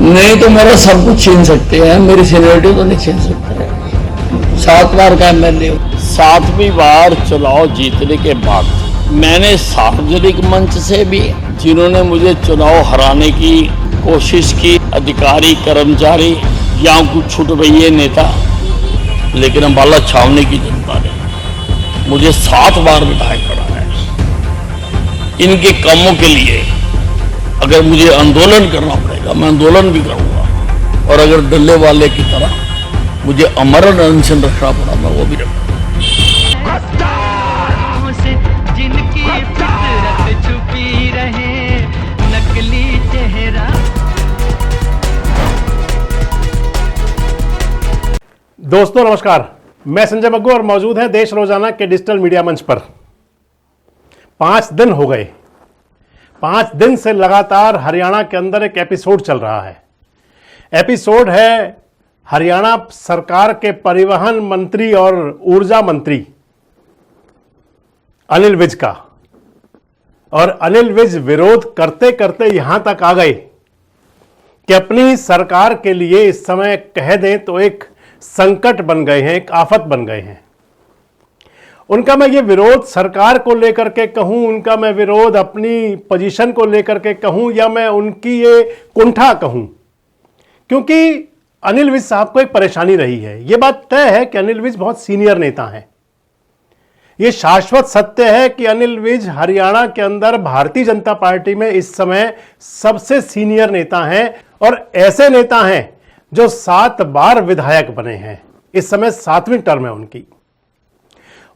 नहीं तो मेरा सब कुछ छीन सकते हैं, मेरी सीनियरिटी तो नहीं छीन सकते। 7 बार का एमएलए, 7वीं बार चुनाव जीतने के बाद मैंने सार्वजनिक मंच से भी जिन्होंने मुझे चुनाव हराने की कोशिश की, अधिकारी कर्मचारी या कुछ छुटभइये नेता, लेकिन अम्बाला छावनी की जनता ने मुझे 7 बार विधायक बनाया है। इनके कामों के लिए अगर मुझे आंदोलन करना पड़ेगा मैं आंदोलन भी करूंगा, और अगर डल्ले वाले की तरह मुझे अमरण अनशन रखना पड़ा मैं वो भी रखूंगा। जिनकी फितरत छुपी रहे नकली चेहरा। दोस्तों नमस्कार, मैं संजय बग्गू और मौजूद हैं देश रोजाना के डिजिटल मीडिया मंच पर। 5 दिन हो गए, 5 दिन से लगातार हरियाणा के अंदर एक एपिसोड चल रहा है। एपिसोड है हरियाणा सरकार के परिवहन मंत्री और ऊर्जा मंत्री अनिल विज का। और अनिल विज विरोध करते करते यहां तक आ गए कि अपनी सरकार के लिए इस समय कह दें तो एक संकट बन गए हैं, एक आफत बन गए हैं। उनका मैं ये विरोध सरकार को लेकर के कहूं, उनका मैं विरोध अपनी पोजीशन को लेकर के कहूं, या मैं उनकी ये कुंठा कहूं, क्योंकि अनिल विज साहब को एक परेशानी रही है। ये बात तय है कि अनिल विज बहुत सीनियर नेता हैं। ये शाश्वत सत्य है कि अनिल विज हरियाणा के अंदर भारतीय जनता पार्टी में इस समय सबसे सीनियर नेता हैं, और ऐसे नेता हैं जो 7 बार विधायक बने हैं। इस समय 7वीं टर्म है उनकी।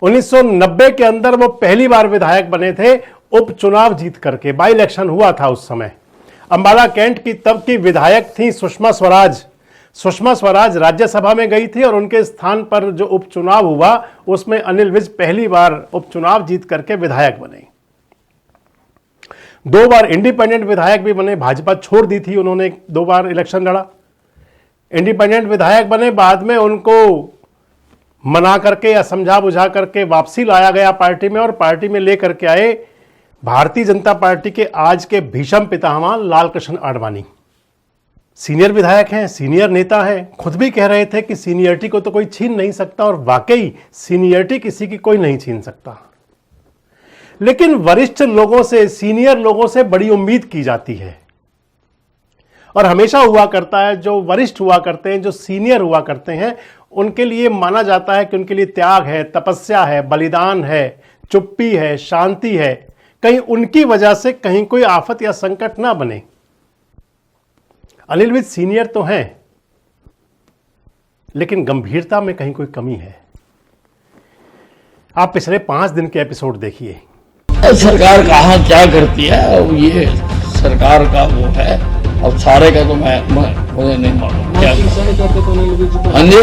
1990 के अंदर वो पहली बार विधायक बने थे, उपचुनाव जीत करके। बाई इलेक्शन हुआ था उस समय। अंबाला कैंट की तब की विधायक थी सुषमा स्वराज। सुषमा स्वराज राज्यसभा में गई थी और उनके स्थान पर जो उपचुनाव हुआ उसमें अनिल विज पहली बार उपचुनाव जीत करके विधायक बने। 2 बार इंडिपेंडेंट विधायक भी बने, भाजपा छोड़ दी थी उन्होंने, 2 बार इलेक्शन लड़ा, इंडिपेंडेंट विधायक बने। बाद में उनको मना करके या समझा बुझा करके वापसी लाया गया पार्टी में, और पार्टी में लेकर के आए भारतीय जनता पार्टी के आज के भीषम पितामह लाल कृष्ण आडवाणी। सीनियर विधायक हैं, सीनियर नेता हैं, खुद भी कह रहे थे कि सीनियरिटी को तो कोई छीन नहीं सकता, और वाकई सीनियरिटी किसी की कोई नहीं छीन सकता। लेकिन वरिष्ठ लोगों से, सीनियर लोगों से बड़ी उम्मीद की जाती है, और हमेशा हुआ करता है जो वरिष्ठ हुआ करते हैं, जो सीनियर हुआ करते हैं, उनके लिए माना जाता है कि उनके लिए त्याग है, तपस्या है, बलिदान है, चुप्पी है, शांति है। कहीं उनकी वजह से कहीं कोई आफत या संकट ना बने। अनिल विज सीनियर तो हैं, लेकिन गंभीरता में कहीं कोई कमी है। आप पिछले 5 दिन के एपिसोड देखिए। सरकार कहाँ क्या करती है, और ये सरकार का वो है, और सारे का तो मैं मुझे नहीं मालूम क्या। हाँ जी,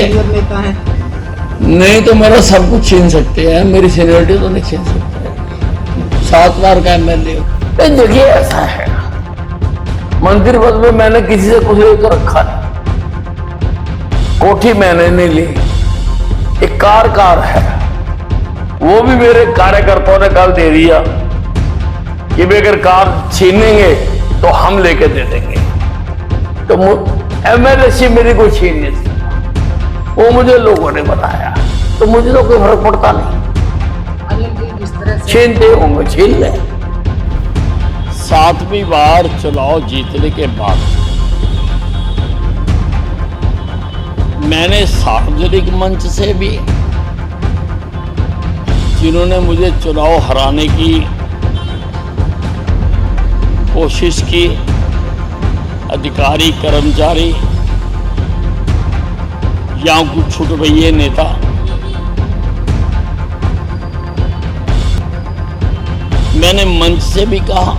नहीं तो मेरा सब कुछ छीन सकते हैं, मेरी सीनियरिटी तो नहीं छीन सकते। 7 बार का एमएलए। देखिए ऐसा है, मंत्री पद में मैंने किसी से कुछ लेकर रखा नहीं, कोठी मैंने नहीं ली, एक कार है, वो भी मेरे कार्यकर्ताओं ने कल दे दिया कि वे अगर कार छीनेंगे तो हम लेके दे देंगे। तो एमएलए से मेरी कोई छीन नहीं सकता, वो मुझे लोगों ने बताया, तो मुझे तो कोई फर्क पड़ता नहीं। छीनते होंगे छीन ले। 7वीं बार चुनाव जीतने के बाद मैंने सार्वजनिक मंच से भी जिन्होंने मुझे चुनाव हराने की कोशिश की, अधिकारी कर्मचारी या कुछ छुटभइये नेता, मैंने मंच से भी कहा,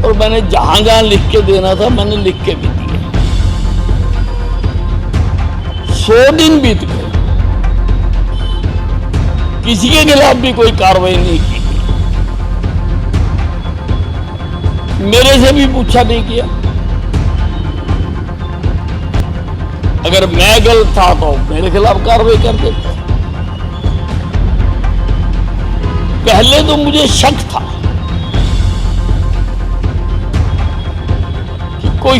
और मैंने जहां जहां लिख के देना था मैंने लिख के भी दिया। 100 दिन बीत गए, किसी के खिलाफ भी कोई कार्रवाई नहीं की, मेरे से भी पूछा नहीं किया। अगर मैं गलत था तो मेरे खिलाफ कार्रवाई कर देते। पहले तो मुझे शक था कोई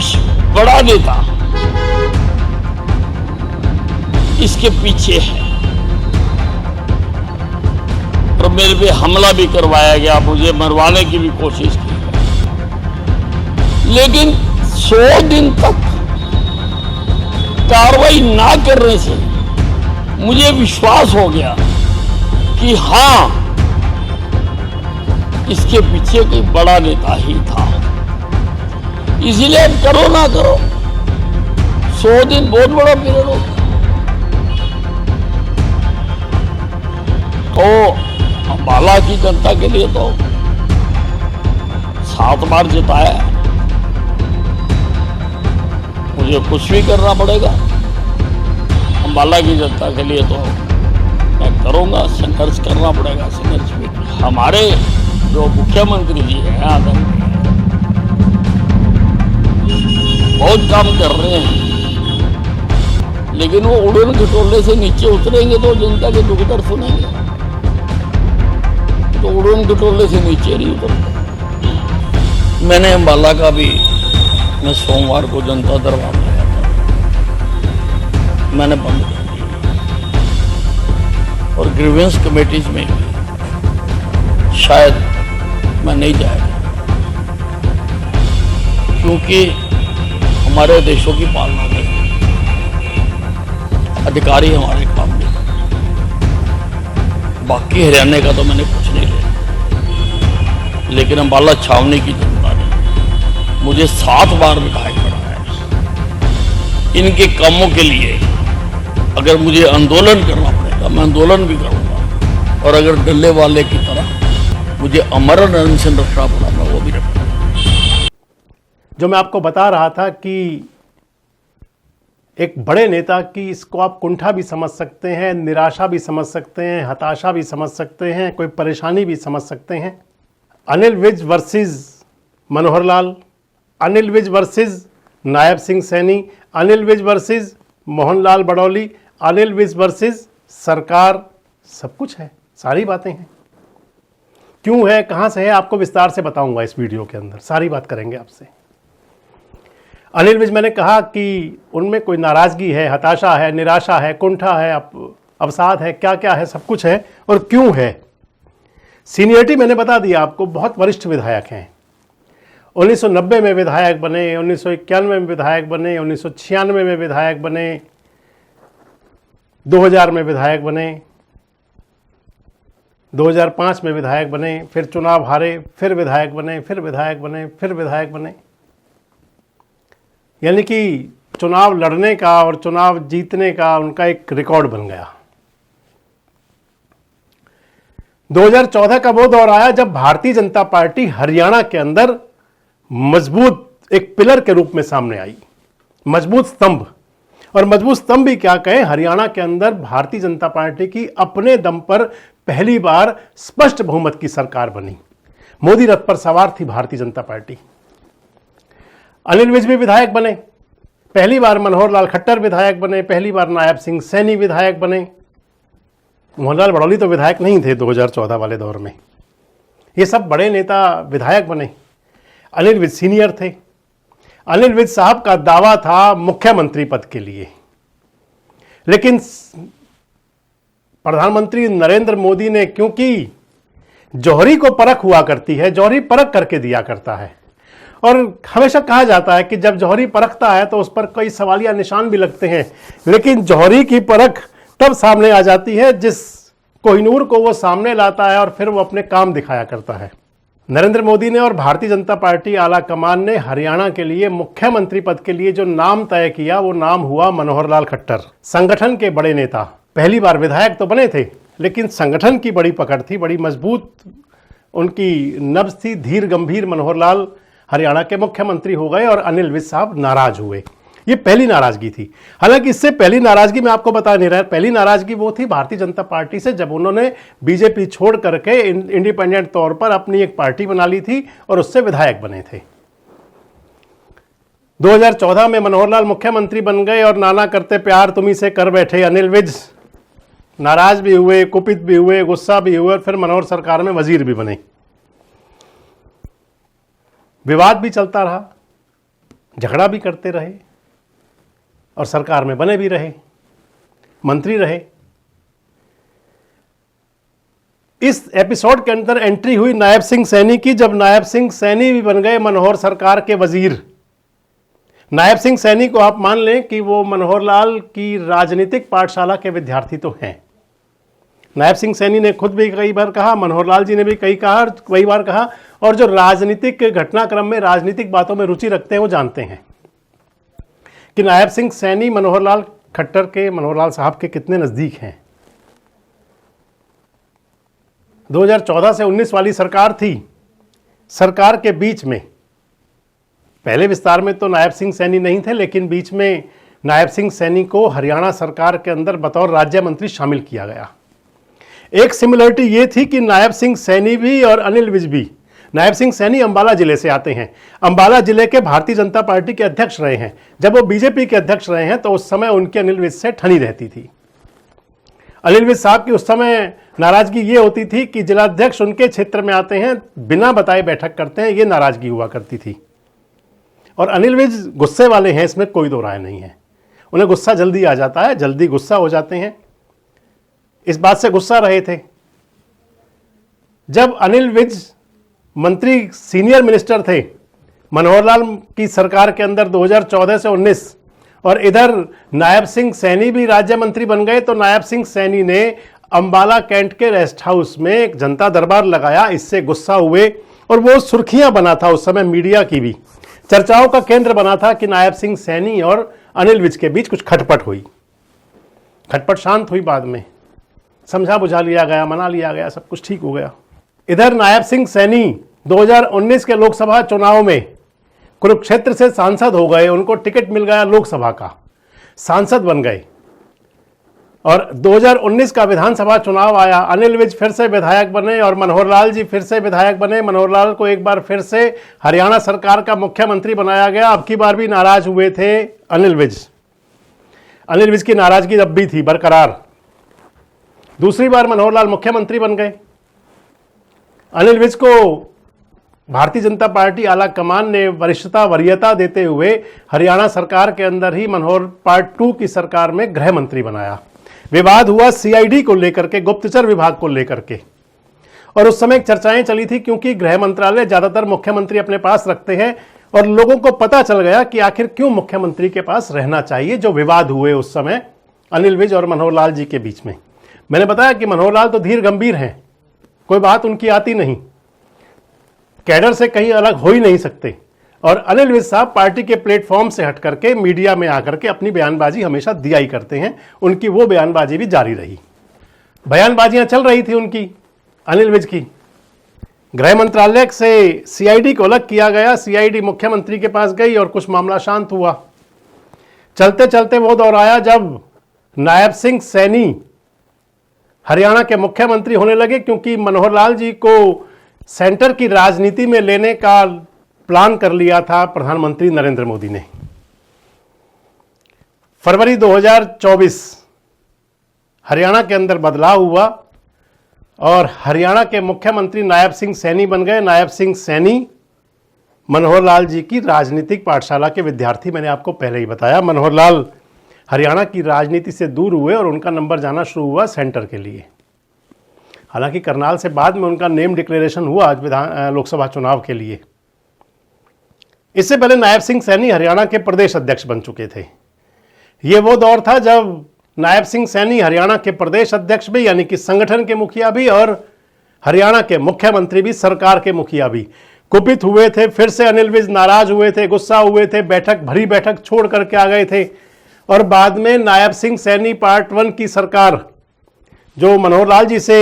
बड़ा नेता इसके पीछे है और मेरे पे हमला भी करवाया गया, मुझे मरवाने की भी कोशिश की गई। लेकिन 100 दिन तक कार्रवाई ना करने से मुझे विश्वास हो गया कि हां, इसके पीछे कोई बड़ा नेता ही था। इसीलिए करो ना करो, 100 दिन बहुत बड़ा पीरियड होता है। तो अंबाला की जनता के लिए तो 7 बार जिताया, मुझे कुछ भी करना पड़ेगा। अंबाला की जनता के लिए तो मैं करूंगा, संघर्ष करना पड़ेगा। संघर्ष भी हमारे जो मुख्यमंत्री जी हैं आदरणीय, बहुत काम कर रहे हैं, लेकिन वो उड़न खटोले से नीचे उतरेंगे तो जनता के दुख दर्द सुनेंगे, तो उड़न खटोले से नीचे नहीं उतरते। मैंने अंबाला का भी, मैं सोमवार को जनता दरबार में गया था, मैंने बंद कर दिया। और ग्रीवेंस कमेटीज में शायद मैं नहीं जाएगा, क्योंकि हमारे देशों की पालना में अधिकारी हमारे काम में, बाकी हरियाणा का तो मैंने कुछ नहीं लिया। लेकिन अंबाला छावनी की जनता ने मुझे 7 बार विधायक बनाया। इनके कामों के लिए अगर मुझे आंदोलन करना पड़ेगा, मैं आंदोलन भी करूंगा, और अगर डल्ले वाले की तरह मुझे अमरण अनशन रखना पड़ा, मैं वो भी रखूंगा। जो मैं आपको बता रहा था कि एक बड़े नेता की, इसको आप कुंठा भी समझ सकते हैं, निराशा भी समझ सकते हैं, हताशा भी समझ सकते हैं, कोई परेशानी भी समझ सकते हैं। Anil Vij versus Manohar Lal, Anil Vij versus Nayab Singh Saini, Anil Vij versus Mohanlal Barauli, Anil Vij versus सरकार, सब कुछ है, सारी बातें हैं। क्यों है, कहां से है, आपको विस्तार से बताऊंगा इस वीडियो के अंदर, सारी बात करेंगे आपसे। अनिल विज, मैंने कहा कि उनमें कोई नाराजगी है, हताशा है, निराशा है, कुंठा है, अवसाद है, क्या क्या है, सब कुछ है। और क्यों है? सीनियरिटी मैंने बता दिया आपको, बहुत वरिष्ठ विधायक हैं। 1990 में विधायक बने, 1991 में विधायक बने, 1996 में विधायक बने, 2000 में विधायक बने, 2005 में विधायक बने, फिर चुनाव हारे, फिर विधायक बने, फिर विधायक बने, फिर विधायक बने। यानी कि चुनाव लड़ने का और चुनाव जीतने का उनका एक रिकॉर्ड बन गया। 2014 का वो दौर आया जब भारतीय जनता पार्टी हरियाणा के अंदर मजबूत एक पिलर के रूप में सामने आई, मजबूत स्तंभ। और मजबूत स्तंभ भी क्या कहें, हरियाणा के अंदर भारतीय जनता पार्टी की अपने दम पर पहली बार स्पष्ट बहुमत की सरकार बनी। मोदी रथ पर सवार थी भारतीय जनता पार्टी। अनिल विज भी विधायक बने, पहली बार मनोहर लाल खट्टर विधायक बने, पहली बार नायब सिंह सैनी विधायक बने। मोहनलाल बड़ौली तो विधायक नहीं थे 2014 वाले दौर में। ये सब बड़े नेता विधायक बने। अनिल विज सीनियर थे। अनिल विज साहब का दावा था मुख्यमंत्री पद के लिए, लेकिन प्रधानमंत्री नरेंद्र मोदी ने, क्योंकि जौहरी को परख हुआ करती है, जौहरी परख करके दिया करता है, और हमेशा कहा जाता है कि जब जौहरी परखता है तो उस पर कई सवालिया निशान भी लगते हैं, लेकिन जौहरी की परख तब सामने आ जाती है जिस कोहिनूर को वो सामने लाता है और फिर वो अपने काम दिखाया करता है। नरेंद्र मोदी ने और भारतीय जनता पार्टी आला कमान ने हरियाणा के लिए मुख्यमंत्री पद के लिए जो नाम तय किया, वो नाम हुआ मनोहर लाल खट्टर। संगठन के बड़े नेता, पहली बार विधायक तो बने थे, लेकिन संगठन की बड़ी पकड़ थी, बड़ी मजबूत उनकी नब्ज थी। धीर गंभीर मनोहर लाल हरियाणा के मुख्यमंत्री हो गए और अनिल विज साहब नाराज हुए। ये पहली नाराजगी थी। हालांकि इससे पहली नाराजगी मैं आपको बता नहीं रहा, पहली नाराजगी वो थी भारतीय जनता पार्टी से, जब उन्होंने बीजेपी छोड़ करके इंडिपेंडेंट तौर पर अपनी एक पार्टी बना ली थी और उससे विधायक बने थे। 2014 में मनोहर लाल मुख्यमंत्री बन गए और नाना करते प्यार तुम्ही से कर बैठे अनिल विज नाराज भी हुए, कुपित भी हुए, गुस्सा भी हुए, और फिर मनोहर सरकार में वजीर भी बने। विवाद भी चलता रहा, झगड़ा भी करते रहे और सरकार में बने भी रहे, मंत्री रहे। इस एपिसोड के अंदर एंट्री हुई नायब सिंह सैनी की, जब नायब सिंह सैनी भी बन गए मनोहर सरकार के वजीर। नायब सिंह सैनी को आप मान लें कि वो मनोहर लाल की राजनीतिक पाठशाला के विद्यार्थी तो हैं। नायब सिंह सैनी ने खुद भी कई बार कहा, मनोहर लाल जी ने भी कई बार कहा, और जो राजनीतिक घटनाक्रम में, राजनीतिक बातों में रुचि रखते हैं वो जानते हैं कि नायब सिंह सैनी मनोहर लाल खट्टर के, मनोहर लाल साहब के कितने नज़दीक हैं। 2014 से 19 वाली सरकार थी, सरकार के बीच में, पहले विस्तार में तो नायब सिंह सैनी नहीं थे, लेकिन बीच में नायब सिंह सैनी को हरियाणा सरकार के अंदर बतौर राज्य मंत्री शामिल किया गया। एक सिमिलरिटी ये थी कि नायब सिंह सैनी भी और अनिल विज भी, नायब सिंह सैनी अंबाला जिले से आते हैं, अंबाला जिले के भारतीय जनता पार्टी के अध्यक्ष रहे हैं। जब वो बीजेपी के अध्यक्ष रहे हैं तो उस समय उनकी अनिल विज से ठनी रहती थी। अनिल विज साहब की उस समय नाराजगी ये होती थी कि जिलाध्यक्ष उनके क्षेत्र में आते हैं, बिना बताए बैठक करते हैं, ये नाराजगी हुआ करती थी। और अनिल विज गुस्से वाले हैं, इसमें कोई दो राय नहीं है। उन्हें गुस्सा जल्दी आ जाता है, जल्दी गुस्सा हो जाते हैं। इस बात से गुस्सा रहे थे जब अनिल विज मंत्री, सीनियर मिनिस्टर थे मनोहर लाल की सरकार के अंदर 2014 से 19, और इधर नायब सिंह सैनी भी राज्य मंत्री बन गए। तो नायब सिंह सैनी ने अंबाला कैंट के रेस्ट हाउस में एक जनता दरबार लगाया, इससे गुस्सा हुए और वो सुर्खियां बना था उस समय, मीडिया की भी चर्चाओं का केंद्र बना था कि नायब सिंह सैनी और अनिल विज के बीच कुछ खटपट हुई। खटपट शांत हुई, बाद में समझा बुझा लिया गया, मना लिया गया, सब कुछ ठीक हो गया। इधर नायब सिंह सैनी 2019 के लोकसभा चुनाव में कुरुक्षेत्र से सांसद हो गए, उनको टिकट मिल गया लोकसभा का, सांसद बन गए। और 2019 का विधानसभा चुनाव आया, अनिल विज फिर से विधायक बने और मनोहर लाल जी फिर से विधायक बने। मनोहर लाल को एक बार फिर से हरियाणा सरकार का मुख्यमंत्री बनाया गया। अब की बार भी नाराज हुए थे अनिल विज। अनिल विज की नाराजगी अब भी थी बरकरार। दूसरी बार मनोहर लाल मुख्यमंत्री बन गए। अनिल विज को भारतीय जनता पार्टी आला कमान ने वरीयता देते हुए हरियाणा सरकार के अंदर ही मनोहर पार्ट 2 की सरकार में गृह मंत्री बनाया। विवाद हुआ सीआईडी को लेकर के, गुप्तचर विभाग को लेकर के, और उस समय चर्चाएं चली थी क्योंकि गृह मंत्रालय ज्यादातर मुख्यमंत्री अपने पास रखते हैं और लोगों को पता चल गया कि आखिर क्यों मुख्यमंत्री के पास रहना चाहिए। जो विवाद हुए उस समय अनिल विज और मनोहर लाल जी के बीच में, मैंने बताया कि मनोहर लाल तो धीर गंभीर हैं, कोई बात उनकी आती नहीं, कैडर से कहीं अलग हो ही नहीं सकते। और अनिल विज साहब पार्टी के प्लेटफॉर्म से हट करके मीडिया में आकर के अपनी बयानबाजी हमेशा दिया ही करते हैं। उनकी वो बयानबाजी भी जारी रही, बयानबाजियां चल रही थी उनकी, अनिल विज की। गृह मंत्रालय से सीआईडी को अलग किया गया, सीआईडी मुख्यमंत्री के पास गई और कुछ मामला शांत हुआ। चलते चलते वो दौर आया जब नायब सिंह सैनी हरियाणा के मुख्यमंत्री होने लगे, क्योंकि मनोहर लाल जी को सेंटर की राजनीति में लेने का प्लान कर लिया था प्रधानमंत्री नरेंद्र मोदी ने। फरवरी 2024 हरियाणा के अंदर बदलाव हुआ और हरियाणा के मुख्यमंत्री नायब सिंह सैनी बन गए। नायब सिंह सैनी मनोहर लाल जी की राजनीतिक पाठशाला के विद्यार्थी, मैंने आपको पहले ही बताया। मनोहर लाल हरियाणा की राजनीति से दूर हुए और उनका नंबर जाना शुरू हुआ सेंटर के लिए। हालांकि करनाल से बाद में उनका नेम डिक्लेरेशन हुआ लोकसभा चुनाव के लिए। इससे पहले नायब सिंह सैनी हरियाणा के प्रदेश अध्यक्ष बन चुके थे। ये वो दौर था जब नायब सिंह सैनी हरियाणा के प्रदेश अध्यक्ष भी, यानी कि संगठन के मुखिया भी, और हरियाणा के मुख्यमंत्री भी, सरकार के मुखिया भी। कुपित हुए थे, फिर से अनिल विज नाराज हुए थे, गुस्सा हुए थे, भरी बैठक छोड़ करके आ गए थे। और बाद में नायब सिंह सैनी पार्ट 1 की सरकार जो मनोहर लाल जी से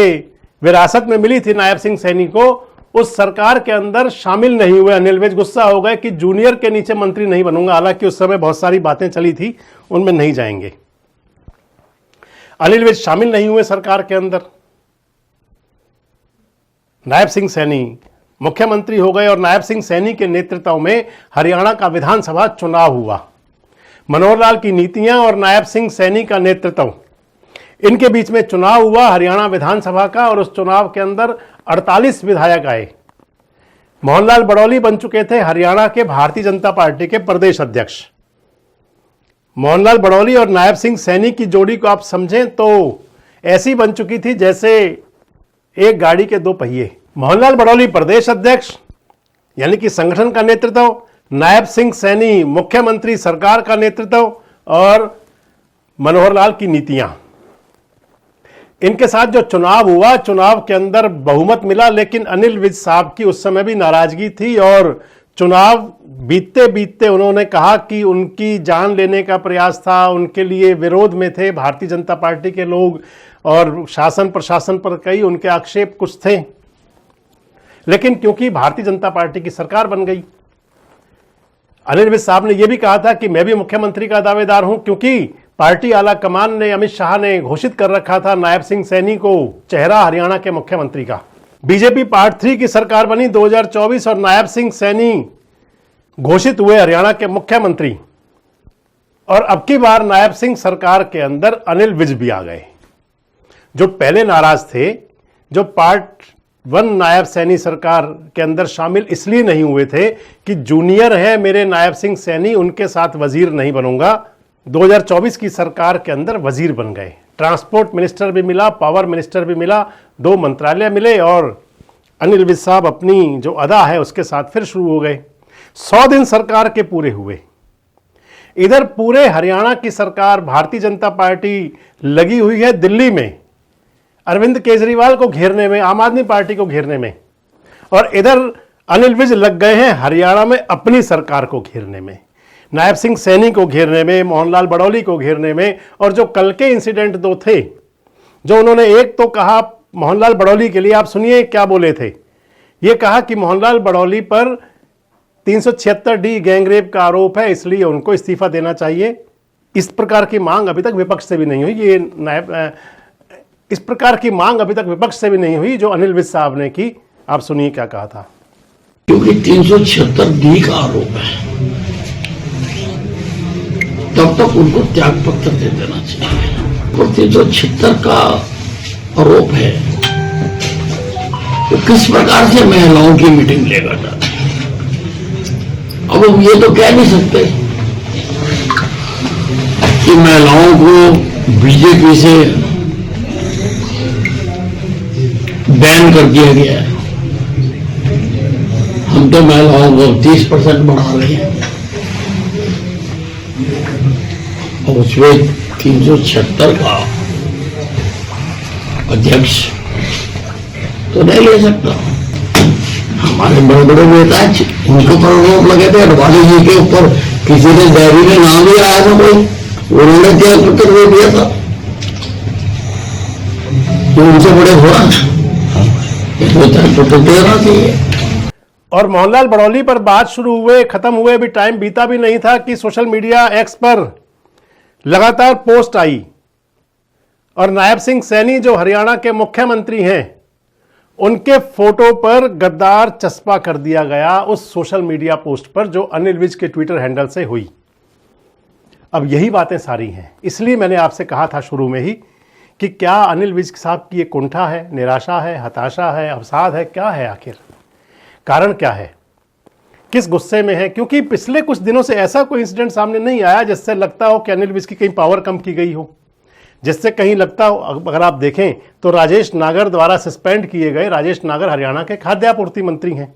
विरासत में मिली थी नायब सिंह सैनी को, उस सरकार के अंदर शामिल नहीं हुए अनिल विज। गुस्सा हो गए कि जूनियर के नीचे मंत्री नहीं बनूंगा। हालांकि उस समय बहुत सारी बातें चली थी, उनमें नहीं जाएंगे। अनिल विज शामिल नहीं हुए सरकार के अंदर। नायब सिंह सैनी मुख्यमंत्री हो गए और नायब सिंह सैनी के नेतृत्व में हरियाणा का विधानसभा चुनाव हुआ। मनोहर लाल की नीतियां और नायब सिंह सैनी का नेतृत्व, इनके बीच में चुनाव हुआ हरियाणा विधानसभा का, और उस चुनाव के अंदर 48 विधायक आए। मोहनलाल बड़ौली बन चुके थे हरियाणा के भारतीय जनता पार्टी के प्रदेश अध्यक्ष। मोहनलाल बड़ौली और नायब सिंह सैनी की जोड़ी को आप समझें तो ऐसी बन चुकी थी जैसे एक गाड़ी के दो पहिए। मोहनलाल बड़ौली प्रदेश अध्यक्ष यानी कि संगठन का नेतृत्व, नायब सिंह सैनी मुख्यमंत्री सरकार का नेतृत्व और मनोहर लाल की नीतियां। इनके साथ जो चुनाव हुआ, चुनाव के अंदर बहुमत मिला, लेकिन अनिल विज साहब की उस समय भी नाराजगी थी और चुनाव बीतते बीतते उन्होंने कहा कि उनकी जान लेने का प्रयास था, उनके लिए विरोध में थे भारतीय जनता पार्टी के लोग और शासन प्रशासन पर कई उनके आक्षेप कुछ थे। लेकिन क्योंकि भारतीय जनता पार्टी की सरकार बन गई, अनिल विज साहब ने यह भी कहा था कि मैं भी मुख्यमंत्री का दावेदार हूं, क्योंकि पार्टी आला कमान ने, अमित शाह ने घोषित कर रखा था नायब सिंह सैनी को चेहरा हरियाणा के मुख्यमंत्री का। बीजेपी पार्ट 3 की सरकार बनी 2024 और नायब सिंह सैनी घोषित हुए हरियाणा के मुख्यमंत्री। और अब की बार नायब सिंह सरकार के अंदर अनिल विज भी आ गए, जो पहले नाराज थे, जो पार्ट 1 नायब सैनी सरकार के अंदर शामिल इसलिए नहीं हुए थे कि जूनियर है मेरे नायब सिंह सैनी, उनके साथ वजीर नहीं बनूंगा। 2024 की सरकार के अंदर वजीर बन गए, ट्रांसपोर्ट मिनिस्टर भी मिला, पावर मिनिस्टर भी मिला, 2 मंत्रालय मिले और अनिल विज साहब अपनी जो अदा है उसके साथ फिर शुरू हो गए। 100 दिन सरकार के पूरे हुए। इधर पूरे हरियाणा की सरकार भारतीय जनता पार्टी लगी हुई है दिल्ली में अरविंद केजरीवाल को घेरने में, आम आदमी पार्टी को घेरने में, और इधर अनिल विज लग गए हैं हरियाणा में अपनी सरकार को घेरने में, नायब सिंह सैनी को घेरने में, मोहनलाल बड़ौली को घेरने में। और जो कल के इंसिडेंट 2 थे, जो उन्होंने एक तो कहा मोहनलाल बड़ौली के लिए, आप सुनिए क्या बोले थे। ये कहा कि मोहनलाल बड़ौली पर 376D गैंगरेप का आरोप है, इसलिए उनको इस्तीफा देना चाहिए। इस प्रकार की मांग अभी तक विपक्ष से भी नहीं हुई। ये नायब इस प्रकार की मांग अभी तक विपक्ष से भी नहीं हुई जो अनिल विज साहब ने की। आप सुनिए क्या कहा था। क्योंकि 376D का आरोप है, तब तक उनको त्याग पत्र दे देना चाहिए। और 376 का आरोप है, वो किस प्रकार से महिलाओं की मीटिंग लेगा था। अब हम ये तो कह नहीं सकते कि महिलाओं को बीजेपी से बैन कर दिया गया है। हम तो महिलाओं को 30% बढ़ा रहे हैं और उसमें 376 का अध्यक्ष तो नहीं ले सकता। हमारे बड़े बड़े नेता उनके ऊपर आरोप लगे थे, अडवाणी जी के ऊपर किसी ने डायरी में नाम भी आया था कोई, उन्होंने त्याग पत्र दे दिया था। तो उनसे बड़े हुआ त्याग पत्र देना चाहिए। और मोहनलाल बड़ौली पर बात शुरू हुए, खत्म हुए भी टाइम बीता भी नहीं था कि सोशल मीडिया एक्स पर लगातार पोस्ट आई और नायब सिंह सैनी जो हरियाणा के मुख्यमंत्री हैं, उनके फोटो पर गद्दार चस्पा कर दिया गया उस सोशल मीडिया पोस्ट पर जो अनिल विज के ट्विटर हैंडल से हुई। अब यही बातें सारी हैं, इसलिए मैंने आपसे कहा था शुरू में ही कि क्या अनिल विज साहब की ये कुंठा है, निराशा है, हताशा है, अवसाद है, क्या है आखिर, कारण क्या है, किस गुस्से में है। क्योंकि पिछले कुछ दिनों से ऐसा कोई इंसिडेंट सामने नहीं आया जिससे लगता हो कि अनिल विज की कहीं पावर कम की गई हो, जिससे कहीं लगता हो। अगर आप देखें तो राजेश नागर द्वारा सस्पेंड किए गए, राजेश नागर हरियाणा के खाद्य आपूर्ति मंत्री हैं,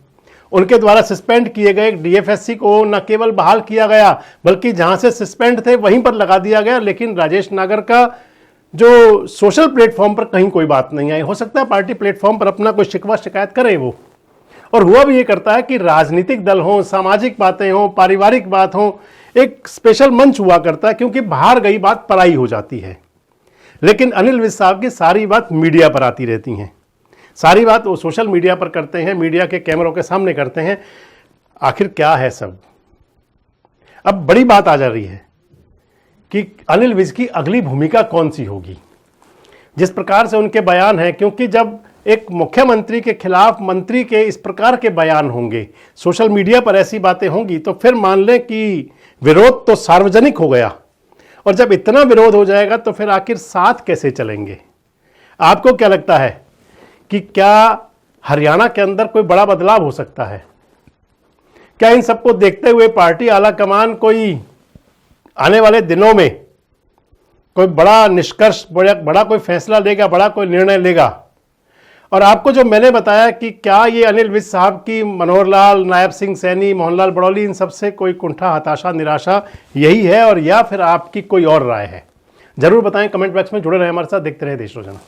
उनके द्वारा सस्पेंड किए गए डीएफएससी को न केवल बहाल किया गया बल्कि जहां से सस्पेंड थे वहीं पर लगा दिया गया। लेकिन राजेश नागर का जो सोशल प्लेटफॉर्म पर कहीं कोई बात नहीं आई। हो सकता है पार्टी प्लेटफॉर्म पर अपना कोई शिकवा शिकायत करे वो, और हुआ भी ये करता है कि राजनीतिक दल हो, सामाजिक बातें हो, पारिवारिक बात हो, एक स्पेशल मंच हुआ करता है, क्योंकि बाहर गई बात पराई हो जाती है। लेकिन अनिल विज साहब की सारी बात मीडिया पर आती रहती हैं, सारी बात वो सोशल मीडिया पर करते हैं, मीडिया के कैमरों के सामने करते हैं। आखिर क्या है सब। अब बड़ी बात आ जा रही है कि अनिल विज की अगली भूमिका कौन सी होगी। जिस प्रकार से उनके बयान हैं, क्योंकि जब एक मुख्यमंत्री के खिलाफ मंत्री के इस प्रकार के बयान होंगे, सोशल मीडिया पर ऐसी बातें होंगी, तो फिर मान लें कि विरोध तो सार्वजनिक हो गया, और जब इतना विरोध हो जाएगा तो फिर आखिर साथ कैसे चलेंगे। आपको क्या लगता है कि क्या हरियाणा के अंदर कोई बड़ा बदलाव हो सकता है? क्या इन सबको देखते हुए पार्टी आला कमान कोई आने वाले दिनों में कोई बड़ा निष्कर्ष, बड़ा कोई फैसला लेगा, बड़ा कोई निर्णय लेगा? और आपको जो मैंने बताया कि क्या ये अनिल विज साहब की मनोहर लाल, नायब सिंह सैनी, मोहनलाल बड़ौली, इन सबसे कोई कुंठा, हताशा, निराशा यही है, और या फिर आपकी कोई और राय है? जरूर बताएं, कमेंट बॉक्स में जुड़े रहें हमारे साथ, देखते रहे देश रोजाना।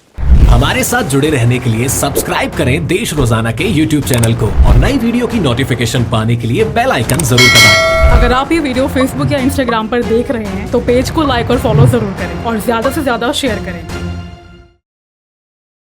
हमारे साथ जुड़े रहने के लिए सब्सक्राइब करें देश रोजाना के YouTube चैनल को और नई वीडियो की नोटिफिकेशन पाने के लिए बेल आइकन जरूर दबाएं। अगर आप ये वीडियो फेसबुक या इंस्टाग्राम पर देख रहे हैं तो पेज को लाइक और फॉलो जरूर करें और ज्यादा से ज्यादा शेयर करें।